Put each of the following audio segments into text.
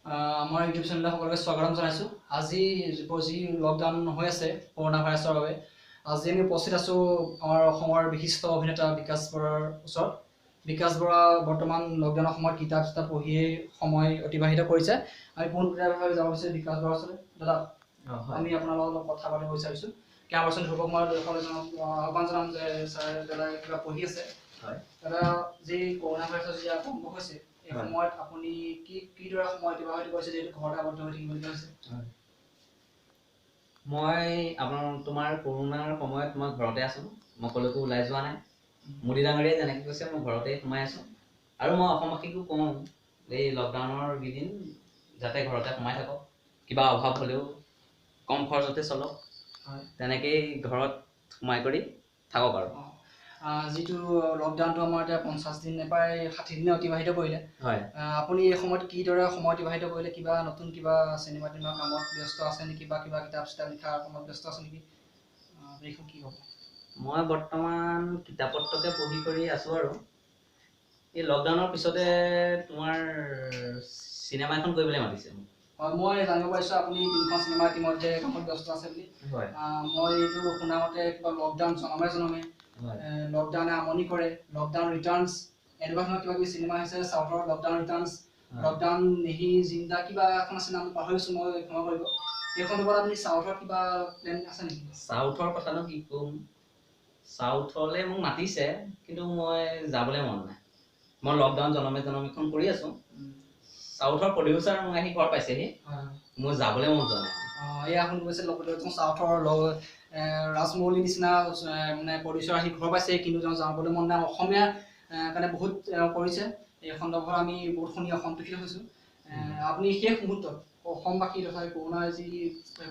আমাৰ ইউটিউব চেনেলত সকলোকে স্বাগতম জনাইছোঁ। আজি যি লকডাউন হৈ আছে কৰোণা ভাইৰাছৰ বাবে, আজি আমি উপস্থিত আছোঁ আমাৰ অসমৰ বিশিষ্ট অভিনেতা বিকাশ বৰাৰ ওচৰত। বিকাশ বৰা বৰ্তমান লকডাউনৰ সময়ত কিতাপ চিতাপ পঢ়িয়েই সময় অতিবাহিত কৰিছে। আমি পোনপটীয়াভাৱে যাব বিচাৰিছোঁ বিকাশ বৰাৰ ওচৰলৈ। দাদা, আমি আপোনাৰ লগত অলপ কথা পাতিব বিচাৰিছোঁ। কেইবাবছৰ ধৰক মই আহ্বান জনাম যে ছাৰ দাদাই কিবা পঢ়ি আছে। হয় দাদা, যি কৰোণা ভাইৰাছৰ যি আৰম্ভ হৈছে এই সময়ত আপুনি কিদৰে সময় অতিবাহিত কৰিছে, যিহেতু ঘৰতে আবদ্ধ হৈ থাকিবলগীয়া হৈছে? মই তোমাৰ কৰোণাৰ সময়ত মই ঘৰতে আছো, মই কলৈকো ওলাই যোৱা নাই। মোদী ডাঙৰীয়াই যেনেকৈ কৈছে মই ঘৰতে সোমাই আছো, আৰু মই অসমবাসীকো কওঁ এই লকডাউনৰ কেইদিন যাতে ঘৰতে সোমাই থাকক, কিবা অভাৱ হ'লেও কম খৰচতে চলক, তেনেকেই ঘৰত সোমাই কৰি থাকক। আৰু যিটো লকডাউনটো আমাৰ এতিয়া 50 দিন প্ৰায় 60 দিনে অতিবাহিত কৰিলে, হয় আপুনি এই সময়ত কিদৰে সময় অতিবাহিত কৰিলে? কিবা নতুন কিবা চিনেমা টিনেমা কামত ব্যস্ত আছে নেকি, বা কিবা কিতাপ চিতাপ লিখাৰ কামত ব্যস্ত আছে নেকি? এইখন কি হ'ব? মই বৰ্তমান কিতাপ পত্ৰকে পঢ়ি কৰি আছো। আৰু এই লকডাউনৰ পিছতে তোমাৰ চিনেমা এখন কৰিবলৈ মাতিছে। হয়, মই জানিব পাৰিছোঁ আপুনি 3খন চিনেমা ইতিমধ্যে কামত ব্যস্ত আছে বুলি। হয়, মই এইটো শুনা মতে কিবা লকডাউন জনমে জনমে, লকডাউনে আমনি কৰে, লকডাউন ৰিটাৰ্ণছ, এনেকুৱা ধৰণৰ কিবা কিবি চিনেমা আহিছে। চাউথৰ লকডাউন ৰিটাৰ্ণছ, লকডাউন নেহি জিন্দা, কিবা এখন আছে, নাম পাহৰিছোঁ মই, ক্ষমা কৰিব। এইখন ওপৰত আপুনি চাউথৰ কিবা প্লেন আছে নেকি? চাউথৰ কথানো কি ক'ম, চাউথলৈ মোক মাতিছে, কিন্তু মই যাবলৈ মন নাই। মই লকডাউন জনমে জনমেখন কৰি আছো। চাউথৰ প্ৰডিউচাৰ মোক আহি ঘৰ পাইছেহি, মোৰ যাবলৈ মন যোৱা নাই। এয়া শুনি গৈছে চাউথৰ ৰাজমৌলীৰ নিচিনা মানে প্ৰডিউচাৰ আহি ঘৰ পাইছে, কিন্তু তেওঁ যাবলৈ মন নাই। অসমীয়া কাৰণে বহুত কৰিছে। এই সন্দৰ্ভত আমি বহুত শুনি অসন্তুষ্ট হৈছোঁ। আপুনি শেষ মুহূৰ্তত অসমবাসী তথা কৰোণাৰ যি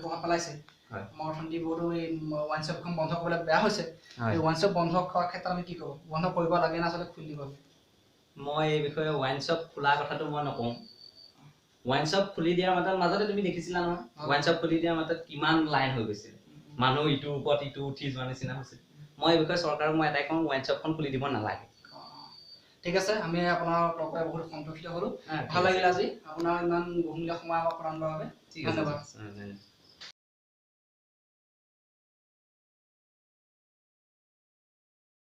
প্ৰভাৱ পেলাইছে, আমাৰ অৰ্থনীতি বহুতো এই ৱাইন শ্বপখন বন্ধ কৰিবলৈ বেয়া হৈছে। এই ৱাইন শ্বপ বন্ধ কৰাৰ ক্ষেত্ৰত আমি কি ক'ব? বন্ধ কৰিব লাগে না আচলতে খুলি দিব লাগে? মই এই বিষয়ে ৱাইন শ্বপ খোলাৰ কথাটো মই নকওঁ। ৱাইন শ্বপ খুলি দিয়াৰ মাজতে তুমি দেখিছিলা নহয়, ৱাইন শ্বপ খুলি দিয়াৰ মাজত কিমান লাইন হৈ গৈছিল, মানুহ ইটোৰ ওপৰত ইটো উঠি যোৱা নিচিনা হৈছিল। মই এই বিষয়ে চৰকাৰক মই এটাই কওঁ, ৱাইন শ্বপখন খুলি দিব নালাগে। ঠিক আছে, আমি আপোনাৰ বহুত সন্তুষ্ট হ'লোঁ। ভাল লাগিলে আজি আপোনাৰ ইমান বহুমূলীয়া সময় আমাক প্ৰদান কৰাৰ বাবে। ধন্যবাদ।